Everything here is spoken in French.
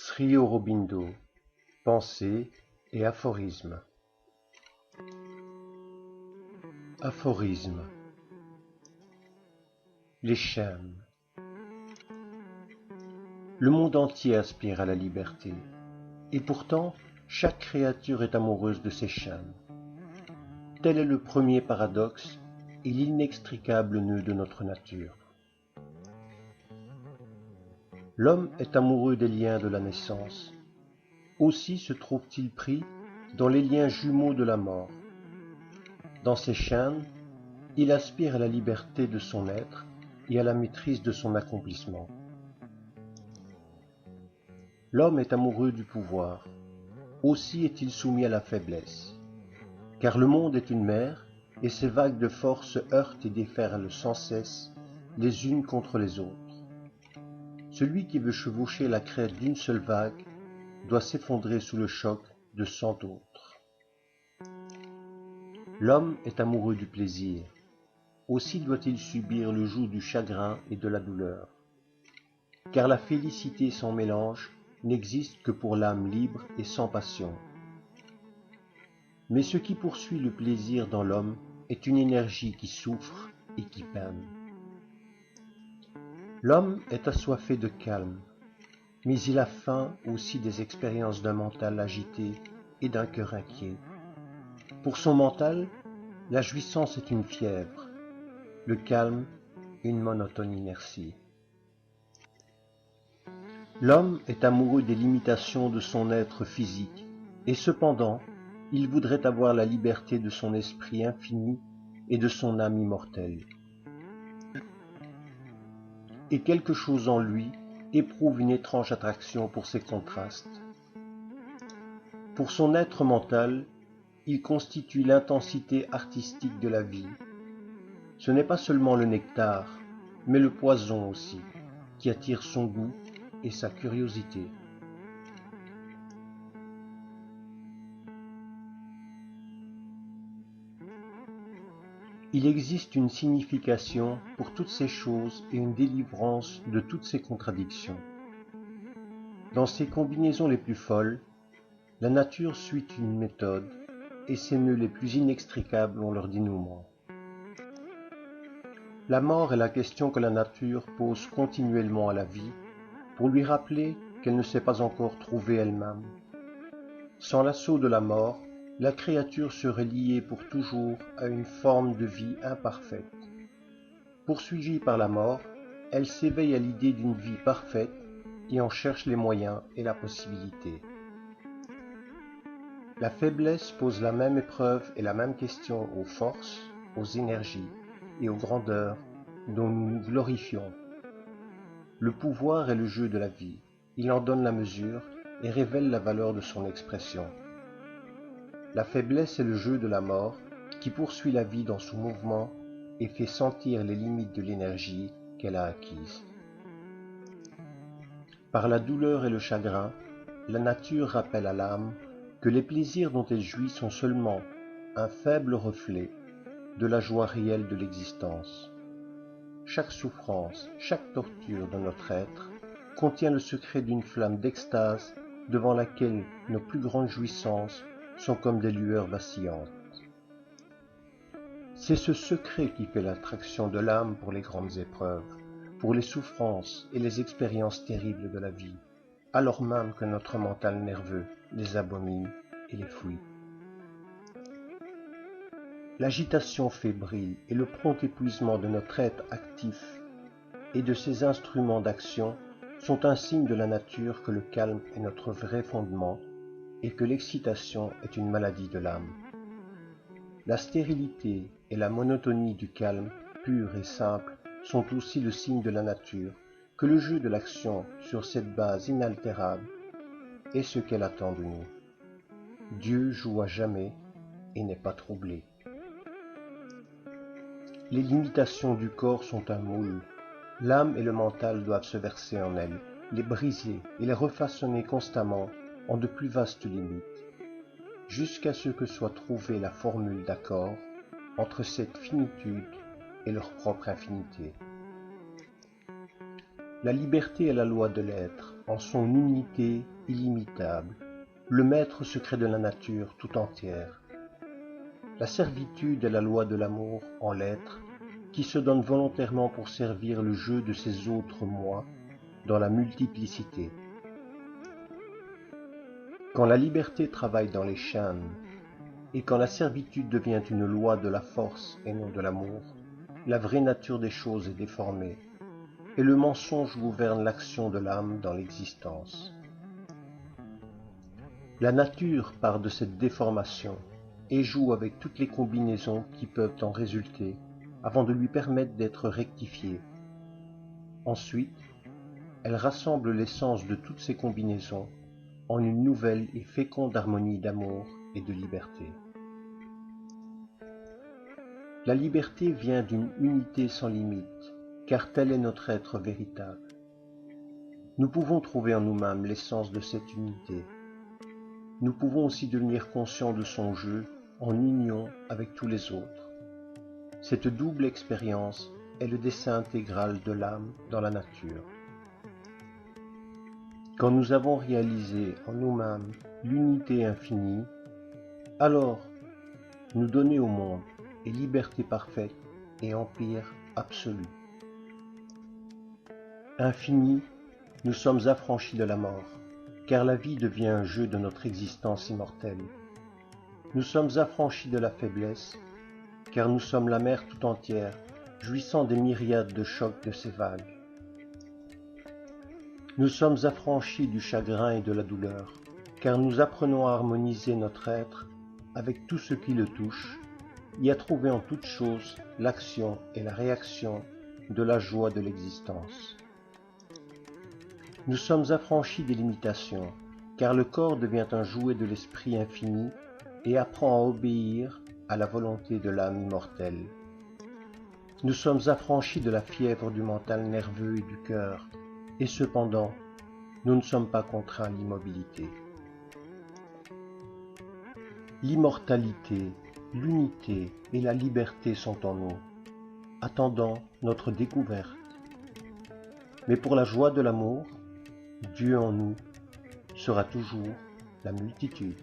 Sri Aurobindo, pensée et aphorisme. Aphorisme. Les chaînes. Le monde entier aspire à la liberté, et pourtant chaque créature est amoureuse de ses chaînes. Tel est le premier paradoxe et l'inextricable nœud de notre nature. L'homme est amoureux des liens de la naissance. Aussi se trouve-t-il pris dans les liens jumeaux de la mort. Dans ces chaînes, il aspire à la liberté de son être et à la maîtrise de son accomplissement. L'homme est amoureux du pouvoir. Aussi est-il soumis à la faiblesse. Car le monde est une mer, et ses vagues de force heurtent et déferlent sans cesse les unes contre les autres. Celui qui veut chevaucher la crête d'une seule vague doit s'effondrer sous le choc de 100 autres. L'homme est amoureux du plaisir. Aussi doit-il subir le joug du chagrin et de la douleur. Car la félicité sans mélange n'existe que pour l'âme libre et sans passion. Mais ce qui poursuit le plaisir dans l'homme est une énergie qui souffre et qui peine. L'homme est assoiffé de calme, mais il a faim aussi des expériences d'un mental agité et d'un cœur inquiet. Pour son mental, la jouissance est une fièvre, le calme une monotone inertie. L'homme est amoureux des limitations de son être physique, et cependant, il voudrait avoir la liberté de son esprit infini et de son âme immortelle. Et quelque chose en lui éprouve une étrange attraction pour ces contrastes. Pour son être mental, il constitue l'intensité artistique de la vie. Ce n'est pas seulement le nectar, mais le poison aussi, qui attire son goût et sa curiosité. Il existe une signification pour toutes ces choses et une délivrance de toutes ces contradictions. Dans ces combinaisons les plus folles, la nature suit une méthode, et ses nœuds les plus inextricables ont leur dénouement. La mort est la question que la nature pose continuellement à la vie, pour lui rappeler qu'elle ne s'est pas encore trouvée elle-même. Sans l'assaut de la mort, la créature serait liée pour toujours à une forme de vie imparfaite. Poursuivie par la mort, elle s'éveille à l'idée d'une vie parfaite et en cherche les moyens et la possibilité. La faiblesse pose la même épreuve et la même question aux forces, aux énergies et aux grandeurs dont nous nous glorifions. Le pouvoir est le jeu de la vie, il en donne la mesure et révèle la valeur de son expression. La faiblesse est le jeu de la mort qui poursuit la vie dans son mouvement et fait sentir les limites de l'énergie qu'elle a acquise. Par la douleur et le chagrin, la nature rappelle à l'âme que les plaisirs dont elle jouit sont seulement un faible reflet de la joie réelle de l'existence. Chaque souffrance, chaque torture de notre être contient le secret d'une flamme d'extase devant laquelle nos plus grandes jouissances sont comme des lueurs vacillantes. C'est ce secret qui fait l'attraction de l'âme pour les grandes épreuves, pour les souffrances et les expériences terribles de la vie, alors même que notre mental nerveux les abomine et les fuit. L'agitation fébrile et le prompt épuisement de notre être actif et de ses instruments d'action sont un signe de la nature que le calme est notre vrai fondement et que l'excitation est une maladie de l'âme. La stérilité et la monotonie du calme, pur et simple, sont aussi le signe de la nature, que le jeu de l'action sur cette base inaltérable est ce qu'elle attend de nous. Dieu joue à jamais et n'est pas troublé. Les limitations du corps sont un moule. L'âme et le mental doivent se verser en elles, les briser et les refaçonner constamment en de plus vastes limites, jusqu'à ce que soit trouvée la formule d'accord entre cette finitude et leur propre infinité. La liberté est la loi de l'être, en son unité illimitable, le maître secret de la nature tout entière. La servitude est la loi de l'amour en l'être, qui se donne volontairement pour servir le jeu de ses autres moi dans la multiplicité. Quand la liberté travaille dans les chaînes, et quand la servitude devient une loi de la force et non de l'amour, la vraie nature des choses est déformée, et le mensonge gouverne l'action de l'âme dans l'existence. La nature part de cette déformation et joue avec toutes les combinaisons qui peuvent en résulter avant de lui permettre d'être rectifiée. Ensuite, elle rassemble l'essence de toutes ces combinaisons en une nouvelle et féconde harmonie d'amour et de liberté. La liberté vient d'une unité sans limite, car tel est notre être véritable. Nous pouvons trouver en nous-mêmes l'essence de cette unité. Nous pouvons aussi devenir conscients de son jeu en union avec tous les autres. Cette double expérience est le dessein intégral de l'âme dans la nature. Quand nous avons réalisé en nous-mêmes l'unité infinie, alors nous donner au monde est liberté parfaite et empire absolu. Infini, nous sommes affranchis de la mort, car la vie devient un jeu de notre existence immortelle. Nous sommes affranchis de la faiblesse, car nous sommes la mer tout entière, jouissant des myriades de chocs de ses vagues. Nous sommes affranchis du chagrin et de la douleur, car nous apprenons à harmoniser notre être avec tout ce qui le touche, et à trouver en toute chose l'action et la réaction de la joie de l'existence. Nous sommes affranchis des limitations, car le corps devient un jouet de l'esprit infini et apprend à obéir à la volonté de l'âme immortelle. Nous sommes affranchis de la fièvre du mental nerveux et du cœur, et cependant, nous ne sommes pas contraints à l'immobilité. L'immortalité, l'unité et la liberté sont en nous, attendant notre découverte. Mais pour la joie de l'amour, Dieu en nous sera toujours la multitude.